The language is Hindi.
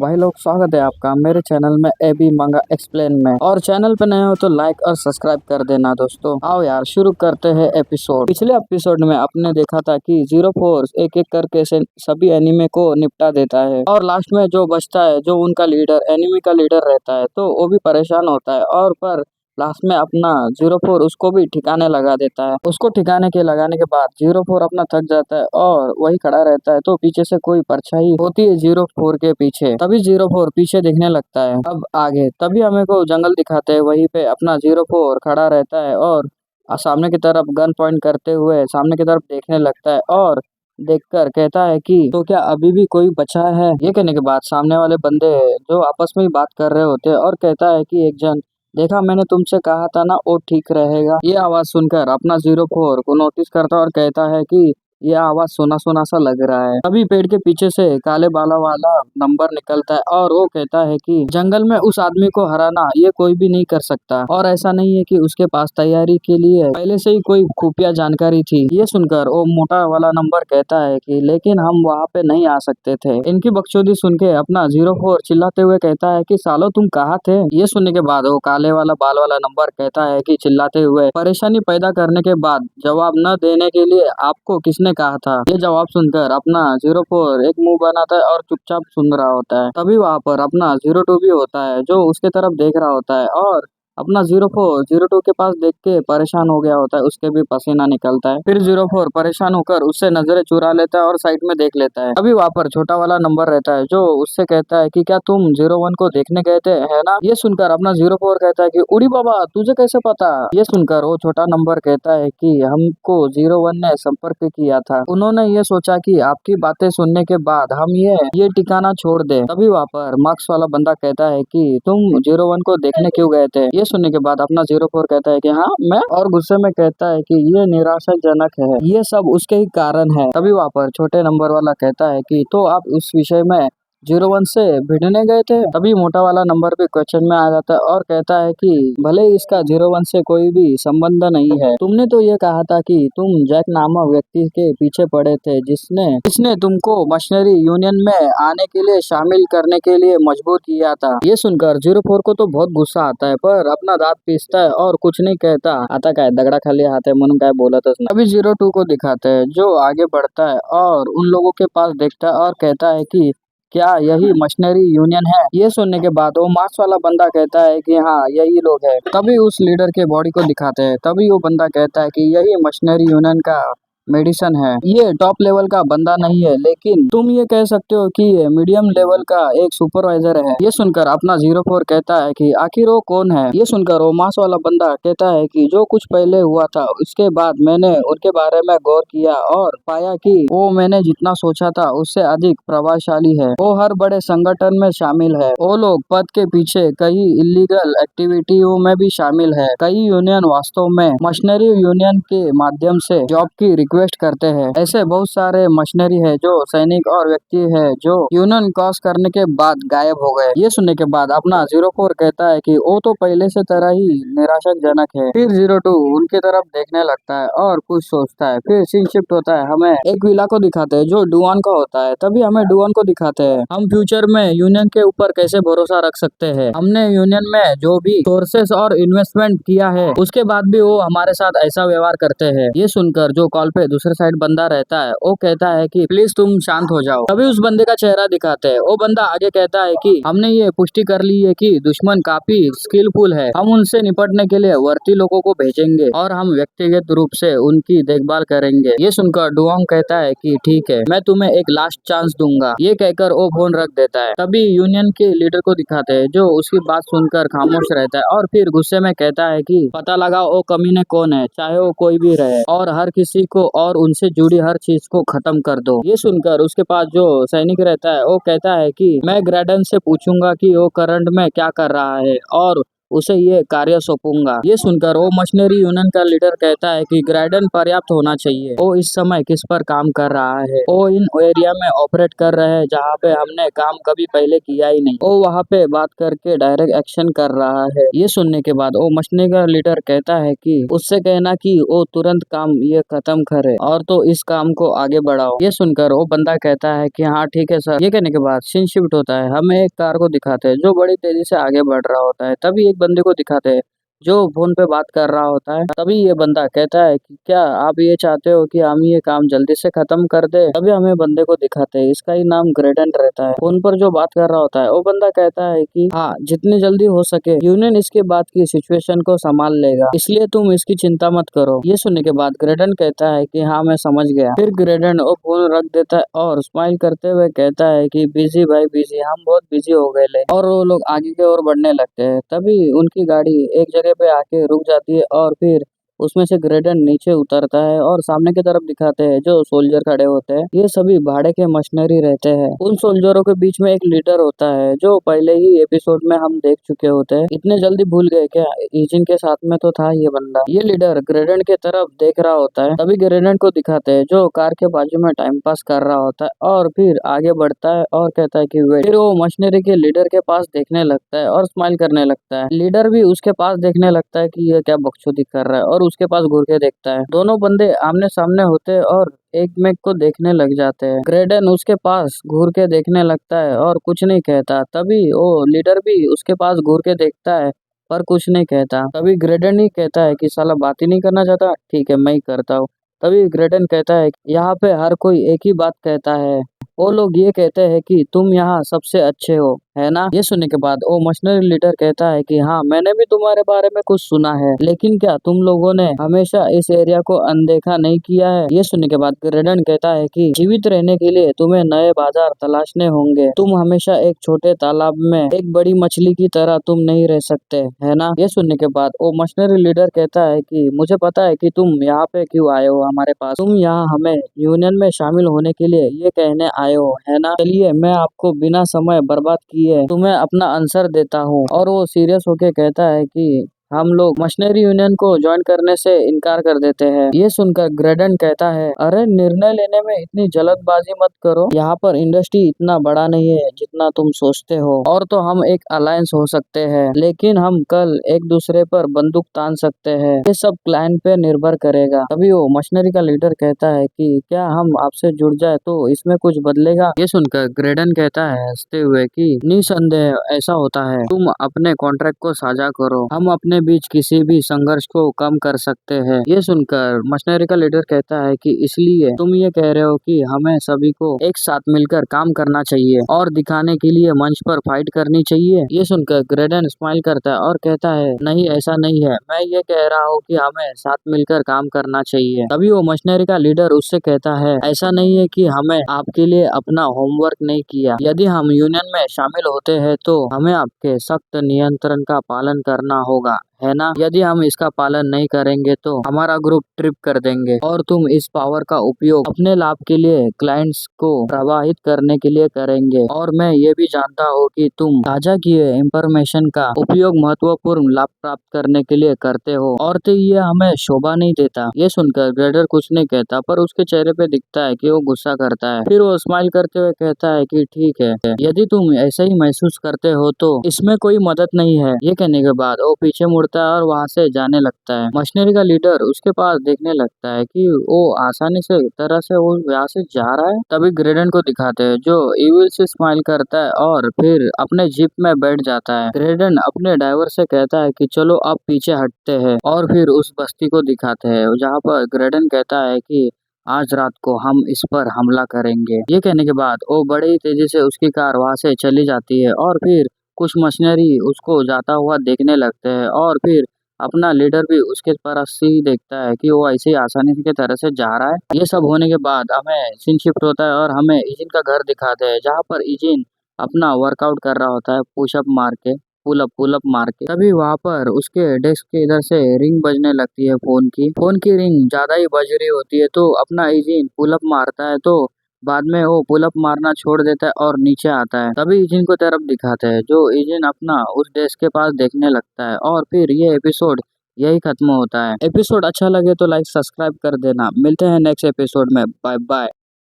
भाई लोग, स्वागत है आपका मेरे चैनल में एबी मंगा एक्सप्लेन में। और चैनल पे नए हो तो लाइक और सब्सक्राइब कर देना दोस्तों। आओ यार शुरू करते हैं एपिसोड। पिछले एपिसोड में आपने देखा था कि जीरो फोर्स एक एक करके से सभी एनिमे को निपटा देता है और लास्ट में जो बचता है, जो उनका लीडर एनिमी का लीडर रहता है, तो वो भी परेशान होता है और पर लास्ट में अपना जीरो फोर उसको भी ठिकाने लगा देता है। उसको ठिकाने के लगाने के बाद जीरो फोर अपना थक जाता है और वही खड़ा रहता है, तो पीछे से कोई परछाई होती है जीरो फोर के पीछे। तभी जीरो फोर पीछे देखने लगता है। अब आगे तभी हमें को जंगल दिखाते हैं, वहीं पे अपना जीरो फोर खड़ा रहता है और सामने की तरफ गन पॉइंट करते हुए सामने की तरफ देखने लगता है और देखकर कहता है कि तो क्या अभी भी कोई बचा है। ये कहने के बाद सामने वाले बंदे जो आपस में ही बात कर रहे होते हैं और कहता है कि एक जन, देखा मैंने तुमसे कहा था ना, वो ठीक रहेगा। ये आवाज सुनकर अपना जीरो फोर को नोटिस करता है और कहता है कि ये आवाज सुना सुना सा लग रहा है। तभी पेड़ के पीछे से काले बाला वाला नंबर निकलता है और वो कहता है कि जंगल में उस आदमी को हराना ये कोई भी नहीं कर सकता और ऐसा नहीं है कि उसके पास तैयारी के लिए पहले से ही कोई खुफिया जानकारी थी। ये सुनकर वो मोटा वाला नंबर कहता है कि लेकिन हम वहाँ पे नहीं आ सकते थे। इनकी बकचोदी सुन के अपना जीरो फोर चिल्लाते हुए कहता है कि सालो तुम कहाँ थे। ये सुनने के बाद वो काले वाला बाल वाला नंबर कहता है कि चिल्लाते हुए, परेशानी पैदा करने के बाद जवाब न देने के लिए आपको किसने कहा था। ये जवाब सुनकर अपना जीरो फोर एक मुंह बनाता है और चुपचाप सुन रहा होता है। तभी वहाँ पर अपना जीरो टू भी होता है जो उसके तरफ देख रहा होता है और अपना जीरो फोर जीरो टू के पास देख के परेशान हो गया होता है। उसके भी पसीना निकलता है। फिर जीरो फोर परेशान होकर उससे नजरें चुरा लेता है और साइड में देख लेता है। अभी वहाँ पर छोटा वाला नंबर रहता है जो उससे कहता है कि क्या तुम जीरो वन को देखने गए थे, है ना। ये सुनकर अपना जीरो फोर कहता है कि उड़ी बाबा, तुझे कैसे पता। ये सुनकर वो छोटा नंबर कहता है कि हमको जीरो वन ने संपर्क किया था। उन्होंने ये सोचा कि आपकी बातें सुनने के बाद हम ये ठिकाना छोड़ दे। तभी वहाँ पर मार्क्स वाला बंदा कहता है कि तुम जीरो वन को देखने क्यों गए थे। ये सुनने के बाद अपना जीरो फोर कहता है कि हाँ मैं, और गुस्से में कहता है कि ये निराशाजनक है, ये सब उसके ही कारण है। तभी वहाँ पर छोटे नंबर वाला कहता है कि तो आप उस विषय में जीरो वन से भिड़ने गए थे। तभी मोटा वाला नंबर भी क्वेश्चन में आ जाता है और कहता है कि भले इसका जीरो वन से कोई भी संबंध नहीं है, तुमने तो ये कहा था कि तुम जैक नामक व्यक्ति के पीछे पड़े थे जिसने तुमको मशीनरी यूनियन में आने के लिए शामिल करने के लिए मजबूर किया था। ये सुनकर जीरो फोर को तो बहुत गुस्सा आता है पर अपना दांत पीसता है और कुछ नहीं कहता। आता क्या है, दगड़ा खाली हाथ है, मन क्या बोला था। अभी जीरो टू को दिखाते हैं जो आगे बढ़ता है और उन लोगों के पास देखता है और कहता है कि क्या यही मशीनरी यूनियन है। ये सुनने के बाद वो मार्क्स वाला बंदा कहता है कि हाँ यही लोग है। तभी उस लीडर के बॉडी को दिखाते हैं। तभी वो बंदा कहता है कि यही मशीनरी यूनियन का मेडिसन है। ये टॉप लेवल का बंदा नहीं है, लेकिन तुम ये कह सकते हो कि ये मीडियम लेवल का एक सुपरवाइजर है। ये सुनकर अपना जीरो फोर कहता है कि आखिर वो कौन है। ये सुनकर वो मास वाला बंदा कहता है कि जो कुछ पहले हुआ था उसके बाद मैंने उनके बारे में गौर किया और पाया कि वो मैंने जितना सोचा था उससे अधिक प्रभावशाली है। वो हर बड़े संगठन में शामिल है। वो लोग पद के पीछे कई इलीगल एक्टिविटियों में भी शामिल है। कई यूनियन वास्तव में मशीनरी यूनियन के माध्यम से जॉब की रिक्वेस्ट करते हैं। ऐसे बहुत सारे मशीनरी है जो सैनिक और व्यक्ति है जो यूनियन क्रॉस करने के बाद गायब हो गए। ये सुनने के बाद अपना जीरो फोर कहता है कि वो तो पहले से तरह ही निराशाजनक है। फिर जीरो टू उनकी तरफ देखने लगता है और कुछ सोचता है। फिर सीन शिफ्ट होता है, हमें एक विला को दिखाते हैं जो डुआन का होता है। तभी हमें डुआन को दिखाते हैं हम फ्यूचर में यूनियन के ऊपर कैसे भरोसा रख सकते हैं। हमने यूनियन में जो भी सोर्सेस और इन्वेस्टमेंट किया है उसके बाद भी वो हमारे साथ ऐसा व्यवहार करते हैं। ये सुनकर जो कॉल पे दूसरे साइड बंदा रहता है वो कहता है कि प्लीज तुम शांत हो जाओ। तभी उस बंदे का चेहरा दिखाते हैं। वो बंदा आगे कहता है कि हमने ये पुष्टि कर ली है कि दुश्मन काफी स्किलफुल है। हम उनसे निपटने के लिए वर्ती लोगों को भेजेंगे और हम व्यक्तिगत रूप से उनकी देखभाल करेंगे। ये सुनकर डुआंग कहता है कि ठीक है, मैं तुम्हें एक लास्ट चांस दूंगा। ये कहकर वो फोन रख देता है। तभी यूनियन के लीडर को दिखाते हैं जो उसकी बात सुनकर खामोश रहता है और फिर गुस्से में कहता है कि पता लगाओ वो कमीने कौन है, चाहे वो कोई भी रहे, और हर किसी को और उनसे जुड़ी हर चीज को खत्म कर दो। ये सुनकर उसके पास जो सैनिक रहता है वो कहता है कि मैं ग्रेडन से पूछूंगा कि वो करंट में क्या कर रहा है और उसे ये कार्य सौंपूंगा। ये सुनकर वो मशीनरी यूनियन का लीडर कहता है कि ग्राइडन पर्याप्त होना चाहिए। वो इस समय किस पर काम कर रहा है? वो इन एरिया में ऑपरेट कर रहे हैं जहाँ पे हमने काम कभी पहले किया ही नहीं। वो वहाँ पे बात करके डायरेक्ट एक्शन कर रहा है। ये सुनने के बाद वो मशीनरी का लीडर कहता है कि उससे कहना कि वो तुरंत काम ये खत्म करे और तो इस काम को आगे बढ़ाओ। ये सुनकर वो बंदा कहता है कि हाँ ठीक है सर। ये कहने के बाद सीन शिफ्ट होता है। हमें एक कार को दिखाते हैं जो बड़ी तेजी से आगे बढ़ रहा होता है। तभी एक बंदे को दिखाते हैं जो फोन पे बात कर रहा होता है। तभी ये बंदा कहता है कि क्या आप ये चाहते हो कि हम ये काम जल्दी से खत्म कर दे? तभी हमें बंदे को दिखाते हैं, इसका ही नाम ग्रेडन रहता है। फोन पर जो बात कर रहा होता है वो बंदा कहता है कि हाँ जितनी जल्दी हो सके यूनियन इसके बाद की सिचुएशन को संभाल लेगा, इसलिए तुम इसकी चिंता मत करो। ये सुनने के बाद ग्रेडन कहता है कि हाँ मैं समझ गया। फिर ग्रेडन वो फोन रख देता है और स्माइल करते हुए कहता है कि बिजी भाई बिजी, हम बहुत बिजी हो गए ले। और वो लोग आगे की ओर बढ़ने लगते हैं। तभी उनकी गाड़ी एक जगह पे आके रुक जाती है और फिर उसमें से ग्रेडन नीचे उतरता है और सामने की तरफ दिखाते हैं जो सोल्जर खड़े होते हैं। ये सभी भाड़े के मशीनरी रहते हैं। उन सोल्जरों के बीच में एक लीडर होता है जो पहले ही एपिसोड में हम देख चुके होते हैं। इतने जल्दी भूल गए क्या? इजिन के साथ में तो था ये बंदा। ये लीडर ग्रेडन के तरफ देख रहा होता है। तभी ग्रेडन को दिखाते हैं जो कार के बाजू में टाइम पास कर रहा होता है और फिर आगे बढ़ता है और कहता है कि वेट। फिर वो मशीनरी के लीडर के पास देखने लगता है और स्माइल करने लगता है। लीडर भी उसके पास देखने लगता है कि ये क्या बकचोदी कर रहा है और उसके पास घूर के देखता है। दोनों बंदे आमने सामने होते हैं और एक मेक को देखने लग जाते हैं। ग्रेडन उसके पास घूर के देखने लगता है और कुछ नहीं कहता। तभी वो लीडर भी उसके पास घूर के देखता है पर कुछ नहीं कहता। तभी ग्रेडन ही कहता है कि साला बात ही नहीं करना चाहता, ठीक है मैं ही करता हूँ। तभी ग्रेडन कहता है यहाँ पे हर कोई एक ही बात कहता है, वो लोग ये कहते हैं कि तुम यहाँ सबसे अच्छे हो, है ना? ये सुनने के बाद वो मशीनरी लीडर कहता है कि हाँ मैंने भी तुम्हारे बारे में कुछ सुना है, लेकिन क्या तुम लोगों ने हमेशा इस एरिया को अनदेखा नहीं किया है? ये सुनने के बाद ग्रेडन कहता है कि जीवित रहने के लिए तुम्हें नए बाजार तलाशने होंगे। तुम हमेशा एक छोटे तालाब में एक बड़ी मछली की तरह तुम नहीं रह सकते, है ना? ये सुनने के बाद वो मशीनरी लीडर कहता है कि मुझे पता है कि तुम यहाँ पे क्यों आए हो हमारे पास। तुम यहाँ हमें यूनियन में शामिल होने के लिए ये कहने आए हो, है ना? चलिए मैं आपको बिना समय बर्बाद किए तुम्हें अपना आंसर देता हूँ। और वो सीरियस होके कहता है कि हम लोग मशीनरी यूनियन को ज्वाइन करने से इनकार कर देते हैं। ये सुनकर ग्रेडन कहता है अरे निर्णय लेने में इतनी जल्दबाजी मत करो, यहाँ पर इंडस्ट्री इतना बड़ा नहीं है जितना तुम सोचते हो। और तो हम एक अलायंस हो सकते हैं, लेकिन हम कल एक दूसरे पर बंदूक तान सकते हैं। ये सब क्लाइंट पे निर्भर करेगा। तभी वो मशीनरी का लीडर कहता है कि क्या हम आपसे जुड़ जाए तो इसमें कुछ बदलेगा? ये सुनकर ग्रेडन कहता है हंसते हुए कि निसंदेह ऐसा होता है, तुम अपने कॉन्ट्रैक्ट को साझा करो, हम अपने बीच किसी भी संघर्ष को कम कर सकते हैं। ये सुनकर मशीनरी का लीडर कहता है कि इसलिए तुम ये कह रहे हो कि हमें सभी को एक साथ मिलकर काम करना चाहिए और दिखाने के लिए मंच पर फाइट करनी चाहिए। ये सुनकर ग्रेडन स्माइल करता है और कहता है नहीं ऐसा नहीं है, मैं ये कह रहा हूँ कि हमें साथ मिलकर काम करना चाहिए। तभी वो मशीनरी का लीडर उससे कहता है ऐसा नहीं है कि हमें आपके लिए अपना होमवर्क नहीं किया। यदि हम यूनियन में शामिल होते हैं तो हमें आपके सख्त नियंत्रण का पालन करना होगा, है ना? यदि हम इसका पालन नहीं करेंगे तो हमारा ग्रुप ट्रिप कर देंगे और तुम इस पावर का उपयोग अपने लाभ के लिए क्लाइंट्स को प्रवाहित करने के लिए करेंगे। और मैं ये भी जानता हूँ कि तुम साझा किए इंफॉर्मेशन का उपयोग महत्वपूर्ण लाभ प्राप्त करने के लिए करते हो और तो ये हमें शोभा नहीं देता। ये सुनकर ग्रेडर कुछ नहीं कहता पर उसके चेहरे पे दिखता है कि वो गुस्सा करता है। फिर वो स्माइल करते हुए कहता है कि ठीक है, यदि तुम ऐसा ही महसूस करते हो तो इसमें कोई मदद नहीं है। ये कहने के बाद वो पीछे मुड़ता है और वहाँ से जाने लगता है। मशीनरी का लीडर उसके पास देखने लगता है कि वो आसानी से तरह से वो यहाँ से जा रहा है। तभी ग्रेडन को दिखाते हैं जो इविल से स्माइल करता है और फिर अपने जीप में बैठ जाता है। ग्रेडन अपने ड्राइवर से कहता है कि चलो अब पीछे हटते हैं और फिर उस बस्ती को दिखाते हैं जहाँ पर ग्रेडन कहता है कि आज रात को हम इस पर हमला करेंगे। ये कहने के बाद वो बड़ी ही तेजी से उसकी कार वहाँ से चली जाती है और फिर कुछ मशीनरी उसको जाता हुआ देखने लगते हैं और फिर अपना लीडर भी उसके तरफ से ही देखता है कि वो ऐसे ही आसानी की तरह से जा रहा है। ये सब होने के बाद हमें सीन शिफ्ट होता है और हमें इजिन का घर दिखाते हैं जहाँ पर इजिन अपना वर्कआउट कर रहा होता है पुशअप मार के, पुलअप मार के। तभी वहाँ पर उसके डेस्क के इधर से रिंग बजने लगती है फोन की रिंग ज्यादा ही बज रही होती है तो अपना इजिन पुलअप मारता है तो बाद में वो पुल अप मारना छोड़ देता है और नीचे आता है। तभी इजिन को तरफ दिखाते हैं, जो इजिन अपना उस देश के पास देखने लगता है और फिर ये एपिसोड यही खत्म होता है। एपिसोड अच्छा लगे तो लाइक सब्सक्राइब कर देना। मिलते हैं नेक्स्ट एपिसोड में। Bye bye.